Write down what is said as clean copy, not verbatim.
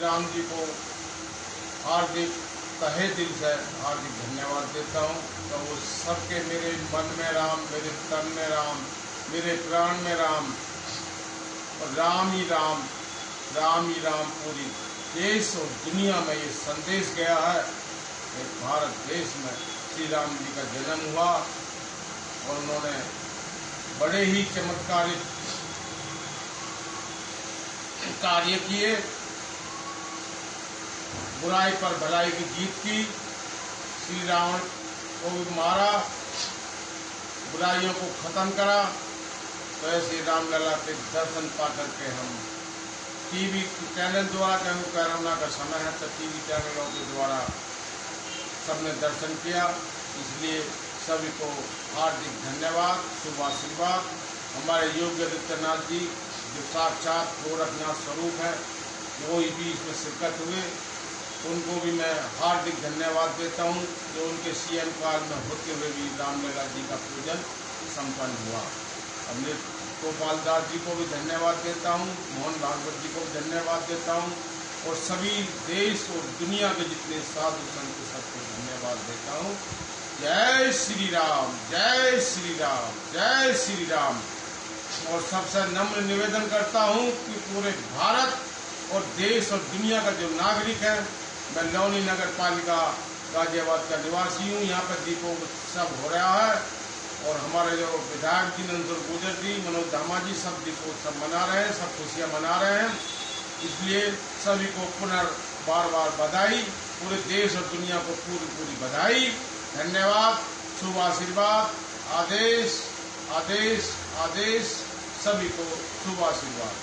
राम जी को हार्दिक तहे दिल से हार्दिक धन्यवाद देता हूँ। तो वो सबके मेरे मन में राम, मेरे तन में राम, मेरे प्राण में राम, और राम ही राम, राम ही राम पूरी देश और दुनिया में ये संदेश गया है कि भारत देश में श्री राम जी का जन्म हुआ और उन्होंने बड़े ही चमत्कारिक कार्य किए। बुराई पर भलाई की जीत की, श्री रावण को भी मारा, बुराइयों को खत्म करा। तो ऐसे रामलला के दर्शन पा करके हम टीवी चैनल द्वारा, क्योंकि कोरोना का समय है तो टीवी चैनलों के द्वारा सबने दर्शन किया, इसलिए सभी को हार्दिक धन्यवाद, शुभ आशीर्वाद। हमारे योगी आदित्यनाथ जी जो साक्षात गोरखनाथ स्वरूप है, वो भी इसमें शिरकत हुए, उनको भी मैं हार्दिक धन्यवाद देता हूँ जो उनके सीएम काल में होते हुए भी रामलला जी का पूजन संपन्न हुआ। हमने गोपाल दास जी को भी धन्यवाद देता हूँ, मोहन भागवत जी को भी धन्यवाद देता हूँ, और सभी देश और दुनिया के जितने साधु संत सबको धन्यवाद देता हूँ। जय श्री राम, जय श्री राम, जय श्री राम। और सबसे नम्र निवेदन करता हूँ कि पूरे भारत और देश और दुनिया का जो नागरिक है, मैं लौनी नगर पालिका गाजियाबाद का निवासी हूँ, यहाँ पर दीपोत्सव हो रहा है और हमारे जो विधायक जी नंदुर गुर्जर जी, मनोज धामा जी सब दीपोत्सव मना रहे हैं, सब खुशियाँ मना रहे हैं। इसलिए सभी को बार बार बधाई, पूरे देश और दुनिया को पूरी बधाई, धन्यवाद, शुभ आशीर्वाद, आदेश आदेश आदेश, सभी को शुभ आशीर्वाद।